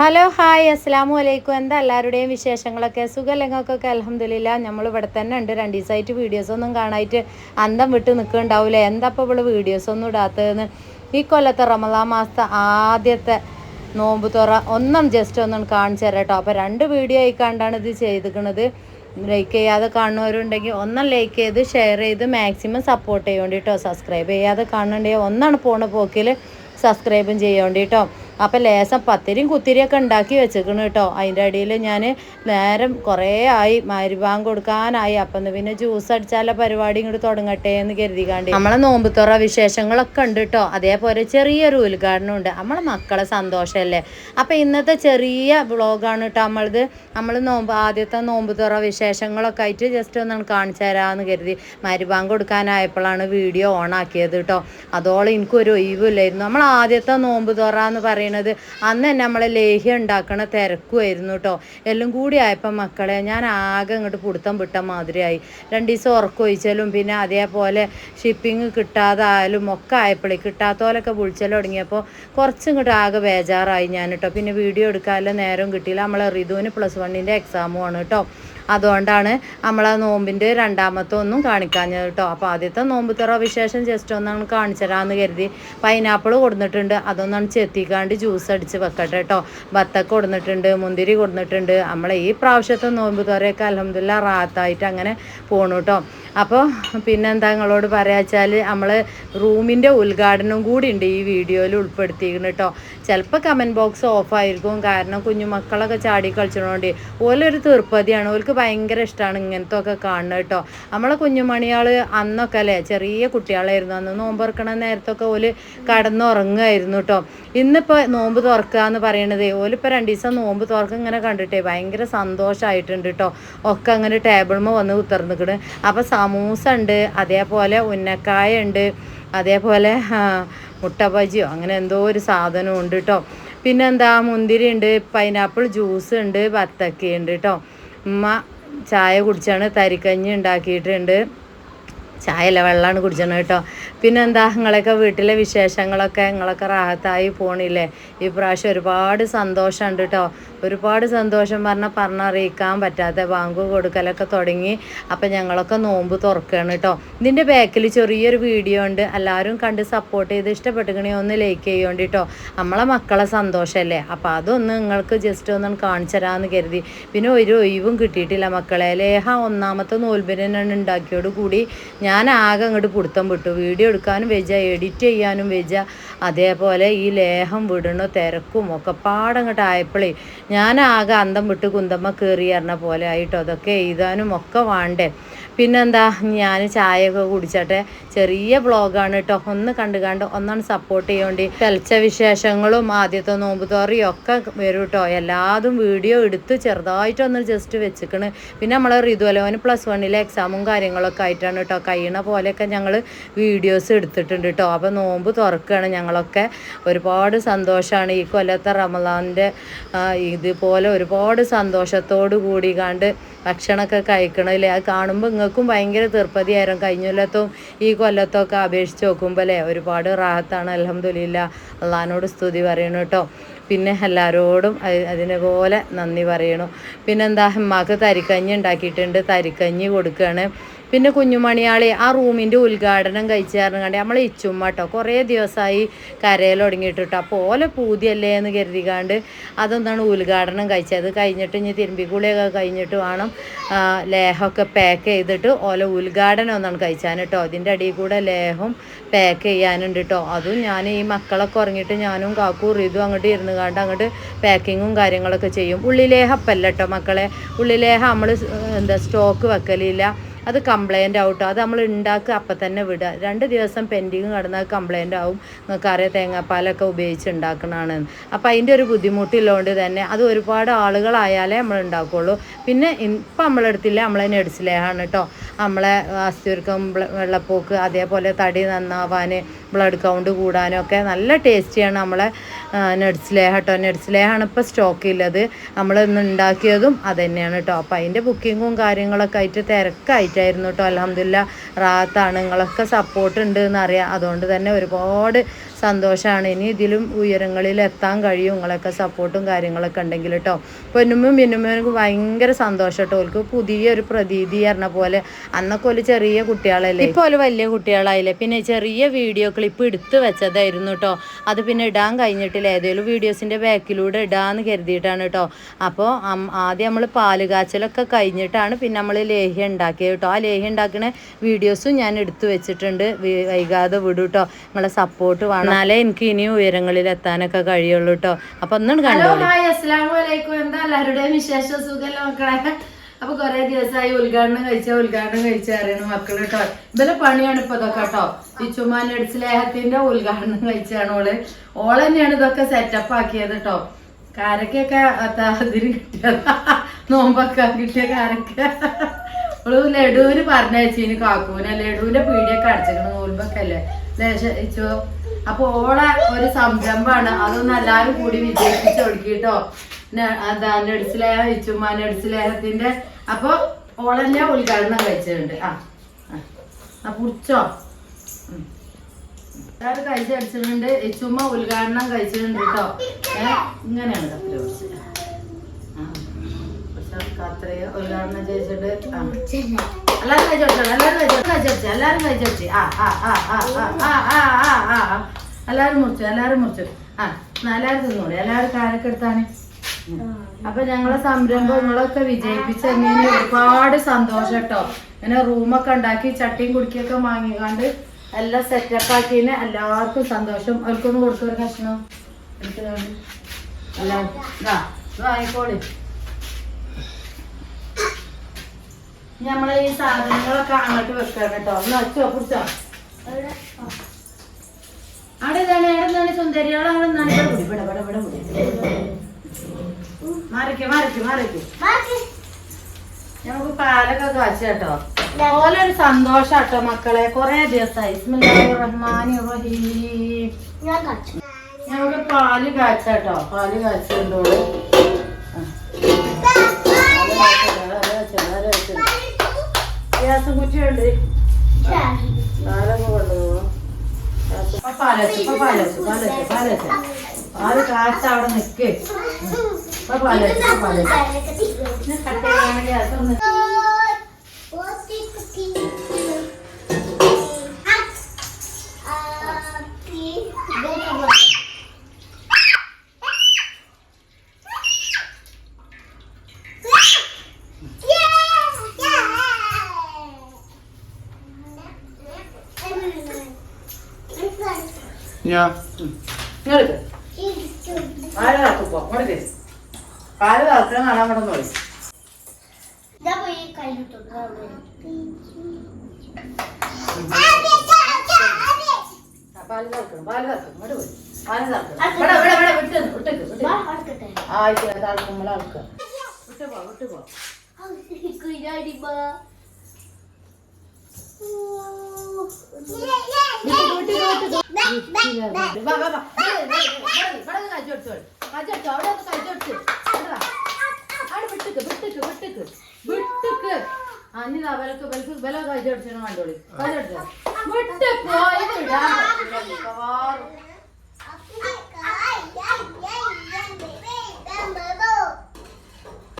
Hello hi അസ്സലാമു അലൈക്കും. എന്താ എല്ലാവരുടെയും വിശേഷങ്ങളൊക്കെ? സുഖലങ്ങൾക്കൊക്കെ അൽഹംദുലില്ലാ. നമ്മൾ ഇവിടെ തന്നെ ഉണ്ട്. 2 ദിവസമായിട്ട് വീഡിയോസൊന്നും കാണാനായിട്ട് അന്തം വിട്ട് നിൽക്കുന്നുണ്ടാവില്ലേ, എന്താ ഇപ്പോൾ ഇവിടെ വീഡിയോസൊന്നും ഇടാത്തതെന്ന്. ഈ കൊല്ലത്തെ റമദാൻ മാസത്തെ ആദ്യത്തെ നോമ്പ് തുറ ജസ്റ്റ് ഒന്നും കാണിച്ചു തരാം കേട്ടോ. അപ്പോൾ 2 വീഡിയോ ആയി കണ്ടാണ് ഇത് ചെയ്തിരിക്കുന്നത്. ലൈക്ക് ചെയ്യാതെ കാണുന്നവരുണ്ടെങ്കിൽ ലൈക്ക് ചെയ്ത് ഷെയർ ചെയ്ത് മാക്സിമം സപ്പോർട്ട് ചെയ്യേണ്ടി കേട്ടോ. സബ്സ്ക്രൈബ് ചെയ്യാതെ കാണുന്നുണ്ടെങ്കിൽ പോണ പോക്കിൽ സബ്സ്ക്രൈബും ചെയ്യേണ്ടി കേട്ടോ. അപ്പോൾ ലേസം പത്തിരിയും കുത്തിരിയൊക്കെ ഉണ്ടാക്കി വെച്ചേക്കണ് കേട്ടോ. അതിൻ്റെ ഇടയിൽ ഞാൻ നേരം കുറേ ആയി, മഗ്‌രിബ് കൊടുക്കാനായി. അപ്പം പിന്നെ ജ്യൂസ് അടിച്ചാലോ പരിപാടി ഇങ്ങോട്ട് തുടങ്ങട്ടെ എന്ന് കരുതിക്കാണ്ട് നമ്മളെ നോമ്പ് തുറ വിശേഷങ്ങളൊക്കെ ഉണ്ട് കേട്ടോ. അതേപോലെ ചെറിയൊരു ഉദ്ഘാടനം ഉണ്ട്. നമ്മളെ മക്കളെ സന്തോഷമല്ലേ. അപ്പോൾ ഇന്നത്തെ ചെറിയ വ്ളോഗാണ് കേട്ടോ നമ്മൾ ആദ്യത്തെ നോമ്പ് തുറ വിശേഷങ്ങളൊക്കെ ആയിട്ട് ജസ്റ്റ് ഒന്ന് കാണിച്ചു തരാമെന്ന് കരുതി. മഗ്‌രിബ് കൊടുക്കാനായപ്പോഴാണ് വീഡിയോ ഓൺ ആക്കിയത് കേട്ടോ. അതോളം എനിക്കൊരു ഒഴിവില്ലായിരുന്നു. നമ്മൾ ആദ്യത്തെ നോമ്പ് തുറ എന്ന് പറയുന്നത് അന്ന് തന്നെ നമ്മളെ ലേഹ്യം ഉണ്ടാക്കണ തിരക്കുമായിരുന്നു കേട്ടോ. എല്ലാം കൂടി ആയപ്പോൾ മക്കളെ ഞാൻ ആകെ ഇങ്ങോട്ട് പിടുത്തം വിട്ട മാതിരിയായി. 2 ദിവസം ഉറക്കൊഴിച്ചാലും പിന്നെ അതേപോലെ ഷിപ്പിങ് കിട്ടാതായാലും ഒക്കെ ആയപ്പോഴേ കിട്ടാത്തപോലൊക്കെ വിളിച്ചാലും തുടങ്ങിയപ്പോൾ കുറച്ചിങ്ങോട്ട് ആകെ ബേജാറായി ഞാൻ കേട്ടോ. പിന്നെ വീഡിയോ എടുക്കാനുള്ള നേരം കിട്ടിയില്ല. നമ്മളെ റിതുവിന് +1 എക്സാമുമാണ് കേട്ടോ. അതുകൊണ്ടാണ് നമ്മളെ നോമ്പിൻ്റെ രണ്ടാമത്തെ ഒന്നും കാണിക്കാഞ്ഞത് കേട്ടോ. അപ്പോൾ ആദ്യത്തെ നോമ്പ് തുറ വിശേഷം ജസ്റ്റ് ഒന്നാണ് കാണിച്ചു തരാമെന്ന് കരുതി. പൈനാപ്പിൾ കൊടുത്തിട്ടുണ്ട്, അതൊന്നാണ് ചെത്തിക്കാണ്ട് ജ്യൂസ് അടിച്ച് വെക്കട്ടെ കേട്ടോ. ബത്തക്ക കൊടുത്തിട്ടുണ്ട്, മുന്തിരി കൊടുത്തിട്ടുണ്ട്. നമ്മളെ ഈ പ്രാവശ്യത്തെ നോമ്പ് തുറയൊക്കെ അൽഹംദുലില്ലാ റാഹത്തായിട്ട് അങ്ങനെ പോണു കേട്ടോ. അപ്പോൾ പിന്നെന്താ നിങ്ങളോട് പറയാച്ചാൽ നമ്മൾ റൂമിൻ്റെ ഉദ്ഘാടനം കൂടി ഉണ്ട് ഈ വീഡിയോയിൽ ഉൾപ്പെടുത്തിയിരിക്കുന്നു കേട്ടോ. ചിലപ്പോൾ കമൻറ്റ് ബോക്സ് ഓഫായിരിക്കും, കാരണം കുഞ്ഞുമക്കളൊക്കെ ചാടി കളിച്ചതുകൊണ്ട് ഓലൊരു തീർപ്പതിയാണ്. ഓൾക്ക് ഭയങ്കര ഇഷ്ടമാണ് ഇങ്ങനത്തെ ഒക്കെ കാണുന്നത് കേട്ടോ. നമ്മളെ കുഞ്ഞുമണിയാൾ അന്നൊക്കെ അല്ലേ ചെറിയ കുട്ടികളായിരുന്നു. അന്ന് നോമ്പ് തുറക്കണ നേരത്തൊക്കെ ഓല് കടന്നുറങ്ങുമായിരുന്നു കേട്ടോ. ഇന്നിപ്പോൾ നോമ്പ് തുറക്കുക എന്ന് പറയണത് ഓലിപ്പോൾ 2 ദിവസം നോമ്പ് തുറക്കം ഇങ്ങനെ കണ്ടിട്ടേ ഭയങ്കര സന്തോഷമായിട്ടുണ്ട് കേട്ടോ. ഒക്കെ അങ്ങനെ ടേബിളിൽ വന്ന് ഉത്തർന്നിക്കണ്. അപ്പോൾ സമൂസ ഉണ്ട്, അതേപോലെ ഉന്നക്കായ ഉണ്ട്, അതേപോലെ മുട്ട ബജിയോ അങ്ങനെ എന്തോ ഒരു സാധനം ഉണ്ട് കേട്ടോ. പിന്നെന്താ മുന്തിരി ഉണ്ട്, പൈനാപ്പിൾ ജ്യൂസ് ഉണ്ട്, ബത്തക്കയുണ്ട് കേട്ടോ. ഉമ്മ ചായ കുടിച്ചാണ്, തരിക്കഞ്ഞി ഉണ്ടാക്കിയിട്ടുണ്ട്. ചായയല്ല വെള്ളമാണ് കുടിച്ചത് കേട്ടോ. പിന്നെന്താ നിങ്ങളൊക്കെ വീട്ടിലെ വിശേഷങ്ങളൊക്കെ നിങ്ങളൊക്കെ റാഹത്തായി പോണില്ലേ? ഈ പ്രാവശ്യം ഒരുപാട് സന്തോഷമുണ്ട് കേട്ടോ. ഒരുപാട് സന്തോഷം പറഞ്ഞറിയിക്കാൻ പറ്റാത്ത ബാങ്ക് കൊടുക്കലൊക്കെ തുടങ്ങി. അപ്പം ഞങ്ങളൊക്കെ നോമ്പ് തുറക്കുകയാണ് കേട്ടോ. ഇതിൻ്റെ ബാക്കിൽ ചെറിയൊരു വീഡിയോ ഉണ്ട്, എല്ലാവരും കണ്ട് സപ്പോർട്ട് ചെയ്ത് ഇഷ്ടപ്പെട്ടിക്കണേ ഒന്ന് ലൈക്ക് ചെയ്യേണ്ടി കേട്ടോ. നമ്മളെ മക്കളെ സന്തോഷമല്ലേ. അപ്പോൾ അതൊന്ന് നിങ്ങൾക്ക് ജസ്റ്റ് ഒന്ന് കാണിച്ചു തരാമെന്ന് കരുതി. പിന്നെ ഒരു ഒഴിവും കിട്ടിയിട്ടില്ല മക്കളെ. ലേഹ 1ാമത്തെ നോൽമ്പിനാണ് ഉണ്ടാക്കിയോട് കൂടി ഞാൻ ആകെ അങ്ങോട്ട് പിടുത്തം വിട്ടു. വീഡിയോ എടുക്കാനും വെച്ച, എഡിറ്റ് ചെയ്യാനും വെച്ച, അതേപോലെ ഈ ലേഹം വിടണ തിരക്കും ഒക്കെ പാടങ്ങോട്ട് ആയപ്പോഴേ ഞാൻ ആകെ അന്തം വിട്ട് കുന്തമ്മ കയറി പറഞ്ഞ പോലെ ആയിട്ടോ. അതൊക്കെ എഴുതാനും ഒക്കെ വേണ്ടേ. പിന്നെന്താ ഞാൻ ചായയൊക്കെ കുടിച്ചട്ടെ. ചെറിയ വ്ളോഗാണ് കേട്ടോ. ഒന്ന് കണ്ട് ഒന്നാണ് സപ്പോർട്ട് ചെയ്യേണ്ടി. തെളിച്ച വിശേഷങ്ങളും ആദ്യത്തെ നോമ്പ് തുറയും ഒക്കെ വരും കേട്ടോ. എല്ലാതും വീഡിയോ എടുത്ത് ചെറുതായിട്ടൊന്ന് ജസ്റ്റ് വെച്ചിക്കണ്. പിന്നെ നമ്മളെ റിതുവലോന് +1 എക്സാമും കാര്യങ്ങളൊക്കെ ആയിട്ടാണ് കേട്ടോ. കഴിയണ പോലെയൊക്കെ ഞങ്ങൾ വീഡിയോസ് എടുത്തിട്ടുണ്ട് കേട്ടോ. അപ്പോൾ നോമ്പ് തുറക്കുകയാണ് ഞങ്ങളൊക്കെ. ഒരുപാട് സന്തോഷമാണ് ഈ കൊല്ലത്തെ റമദാനിൻ്റെ ഇതുപോലെ ഒരുപാട് സന്തോഷത്തോടു കൂടി കണ്ട് ഭക്ഷണമൊക്കെ കഴിക്കണമല്ലേ. അത് കാണുമ്പോൾ നിങ്ങൾക്കും ഭയങ്കര തീർപ്പതിയായിരുന്നു. കഴിഞ്ഞ കൊല്ലത്തും ഈ കൊല്ലത്തൊക്കെ അപേക്ഷിച്ച് നോക്കുമ്പോൾ അല്ലേ ഒരുപാട് റാഹത്താണ്. അൽഹംദുലില്ലാ, അള്ളാഹിനോട് സ്തുതി പറയണം കേട്ടോ. പിന്നെ എല്ലാവരോടും അതിനെപോലെ നന്ദി പറയണം. പിന്നെന്താ ഉമ്മാക്ക് തരിക്കഞ്ഞി ഉണ്ടാക്കിയിട്ടുണ്ട്, തരിക്കഞ്ഞി കൊടുക്കുകയാണ്. പിന്നെ കുഞ്ഞുമണിയാളെ ആ റൂമിൻ്റെ ഉദ്ഘാടനം കഴിച്ച് കണ്ട് നമ്മൾ ഇച്ചുമ്മ കേട്ടോ കുറേ ദിവസമായി കരയിൽ തുടങ്ങിയിട്ട് കേട്ടോ. അപ്പോൾ ഓലെ പൂതിയല്ലേ എന്ന് കരുതിക്കാണ്ട് അതൊന്നാണ് ഉദ്ഘാടനം കഴിച്ചത്. കഴിഞ്ഞിട്ട് ഇനി തിരുമ്പിക്കുളിയൊക്കെ കഴിഞ്ഞിട്ട് വേണം ലേഹമൊക്കെ പാക്ക് ചെയ്തിട്ട് ഓല ഉദ്ഘാടനം ഒന്നാണ് കഴിച്ചാൻ കേട്ടോ. അതിൻ്റെ അടിയിൽ കൂടെ ലേഹം പാക്ക് ചെയ്യാനുണ്ട് കേട്ടോ. അതും ഞാൻ ഈ മക്കളൊക്കെ ഉറങ്ങിയിട്ട് ഞാനും കാക്കൂ റിതും അങ്ങോട്ട് ഇരുന്ന് കണ്ട് അങ്ങോട്ട് പാക്കിങ്ങും കാര്യങ്ങളൊക്കെ ചെയ്യും. ഉള്ളിലേഹം അപ്പല്ല കേട്ടോ മക്കളെ. ഉള്ളിലേഹം നമ്മൾ സ്റ്റോക്ക് വെക്കലില്ല. അത് കംപ്ലൈൻ്റ് ആവട്ടോ. അത് നമ്മൾ ഉണ്ടാക്കുക അപ്പം തന്നെ വിടുക. 2 ദിവസം പെൻഡിങ് കിടന്നാൽ കംപ്ലൈൻ്റ് ആവും. നിങ്ങൾക്കറിയാം തേങ്ങാപ്പാലൊക്കെ ഉപയോഗിച്ച് ഉണ്ടാക്കണതാണ്. അപ്പോൾ അതിൻ്റെ ഒരു ബുദ്ധിമുട്ടുള്ളതുകൊണ്ട് തന്നെ അത് ഒരുപാട് ആളുകളായാലേ നമ്മൾ ഉണ്ടാക്കുകയുള്ളൂ. പിന്നെ ഇപ്പം നമ്മളെടുത്തില്ല, നമ്മളെ നെഡ്സ് ലേഹമാണ് കേട്ടോ. നമ്മളെ അസ്ഥിവർക്കം, വെള്ളപ്പോക്ക്, അതേപോലെ തടി നന്നാവാൻ, ബ്ലഡ് കൗണ്ട് കൂടാനും ഒക്കെ നല്ല ടേസ്റ്റിയാണ് നമ്മളെ നട്സ് ലേഹ കേട്ടോ. നട്സ് ലേഹാണ് ഇപ്പോൾ സ്റ്റോക്കില്ലത്. നമ്മൾ ഇന്ന് ഉണ്ടാക്കിയതും അത് തന്നെയാണ് കേട്ടോ. അപ്പോൾ അതിൻ്റെ ബുക്കിങ്ങും കാര്യങ്ങളൊക്കെ ആയിട്ട് തിരക്കായിട്ടായിരുന്നു കേട്ടോ. അൽഹംദുലില്ലാ റാഹത്താണ്. നിങ്ങളൊക്കെ സപ്പോർട്ട് ഉണ്ട് എന്നറിയാം. അതുകൊണ്ട് തന്നെ ഒരുപാട് സന്തോഷമാണ്. ഇനി ഇതിലും ഉയരങ്ങളിൽ എത്താൻ കഴിയും നിങ്ങളൊക്കെ സപ്പോർട്ടും കാര്യങ്ങളൊക്കെ ഉണ്ടെങ്കിൽ കേട്ടോ. പൊന്നുമ്മയും മിന്നുമ്മക്ക് ഭയങ്കര സന്തോഷം കേട്ടോ. ഓൾക്ക് പുതിയൊരു പ്രതീതി പറഞ്ഞ പോലെ. അന്നൊക്കെ ഒരു ചെറിയ കുട്ടികളല്ലേ, ഇപ്പോൾ ഒരു വലിയ കുട്ടികളായില്ലേ. പിന്നെ ചെറിയ വീഡിയോ ക്ലിപ്പ് എടുത്ത് വെച്ചതായിരുന്നു കേട്ടോ. അത് പിന്നെ ഇടാൻ കഴിഞ്ഞിട്ടില്ല. ഏതെങ്കിലും വീഡിയോസിൻ്റെ ബാക്കിലൂടെ ഇടാന്ന് കരുതിയിട്ടാണ് കേട്ടോ. അപ്പോൾ ആദ്യം നമ്മൾ പാല് കാച്ചലൊക്കെ കഴിഞ്ഞിട്ടാണ് പിന്നെ നമ്മൾ ലേഹ്യം ഉണ്ടാക്കിയത് കേട്ടോ. ആ ലേഹ്യം ഉണ്ടാക്കുന്ന വീഡിയോസും ഞാൻ എടുത്തു വെച്ചിട്ടുണ്ട്. വൈകാതെ വിടും കേട്ടോ. നിങ്ങളെ സപ്പോർട്ട് വേണം, എന്നാലേ എനിക്ക് ഇനിയും ഉയരങ്ങളിൽ എത്താനൊക്കെ കഴിയുള്ളൂ കേട്ടോ. അപ്പൊ ഒന്നും കണ്ടോ. അസ്സലാമു അലൈക്കും. എന്താ എല്ലാവരുടെയും വിശേഷം? സുഖമല്ലോ മക്കളെ? അപ്പൊ കൊറേ ദിവസമായി ഉദ്ഘാടനം കഴിച്ച അറിയണ മക്കള് കേട്ടോ. ഇവരെ പണിയാണ് ഇപ്പൊ ഇതൊക്കെ കേട്ടോ. ഈ ചുമ്മാനട്സ് ലേഹത്തിന്റെ ഉദ്ഘാടനം കഴിച്ചാണ് ഓള് തന്നെയാണ് ഇതൊക്കെ സെറ്റപ്പ് ആക്കിയത് കേട്ടോ. കാരക്കൊക്കെ അതിന് കിട്ടിയത്, നോമ്പൊക്കെ കിട്ടിയ കാരക്ക ഓള് ലഡുവിന് പറഞ്ഞയച്ചിന് കാക്കൂന്. ലഡുവിന്റെ പീടിയൊക്കെ അടച്ചിരിക്കണ നോൽമ്പൊക്കെ അല്ലേ ലേശോ. അപ്പൊ ഓളെ ഒരു സംരംഭമാണ്. അതൊന്നും എല്ലാരും കൂടി വിജയിപ്പിച്ച് ഒടുക്കിട്ടോ. എന്താ നട്സ് ലേഹ ഇച്ചുമ്മ നട്സ് ലേഹത്തിന്റെ. അപ്പൊ ഓളന്നെ ഉദ്ഘാടനം കഴിച്ചിട്ടുണ്ട്. പുടിച്ചോ എല്ലാവരും കഴിച്ചടിച്ചിട്ടുണ്ട്. ഇച്ചുമ്മ ഉദ്ഘാടനം കഴിച്ചിട്ടുണ്ട് കേട്ടോ. ഇങ്ങനെയാണ് കത്തിരി പിടിച്ചത്. കത്രയ ഉദ്ഘാടനം ചെയ്തിട്ടുണ്ട്. എല്ലാരും കഴിച്ചോട്ടെ, എല്ലാരും കഴിച്ചോട്ടെ. എല്ലാരും മുറിച്ചു എല്ലാരും തിന്നോളൂ. എല്ലാരും കാരൊക്കെ എടുത്താണ്. അപ്പൊ ഞങ്ങളെ സംരംഭങ്ങളൊക്കെ വിജയിപ്പിച്ച് ഇങ്ങനെ ഒരുപാട് സന്തോഷം കേട്ടോ. ഇങ്ങനെ റൂമൊക്കെ ഉണ്ടാക്കി ചട്ടിയും കുടിക്കൊക്കെ വാങ്ങിക്കാണ്ട് എല്ലാം സെറ്റപ്പ് ആക്കിയതിന് എല്ലാവർക്കും സന്തോഷം. അവർക്കൊന്ന് കൊടുത്തു ഒരു കഷ്ണം എടുത്തുകൊണ്ട് എല്ലാവരും വാങ്ങിക്കോളി. നമ്മളെ ഈ സാധനങ്ങളൊക്കെ അങ്ങോട്ട് വെക്കണം കേട്ടോ. ഒന്ന് വെച്ചോ കുടിച്ചോ. അവിടെ ഏടെന്താണ് സുന്ദരിയോളം അവിടെ മാറിക്ക് നമുക്ക് പാലൊക്കെ കാച്ച കേട്ടോ. ഓലൊരു സന്തോഷം കേട്ടോ മക്കളെ. കൊറേ ദിവസമായി. ബിസ്മില്ലാഹിർ റഹ്മാനിർ റഹീം. ഞങ്ങൾക്ക് പാല് കാച്ച കേട്ടോ. പാല് കാച്ചുണ്ടോളൂ. ഗ്യാസും കുറ്റിയുണ്ട്. പാലൊക്കെ കൊണ്ടുപോകും. പാല് കാച്ച അവിടെ നിക്ക്. പാല് തളക്കാൻ കാണാൻ പറ്റുന്ന കണ്ടോളി വിട്ട് പോയത് ഇടാൻ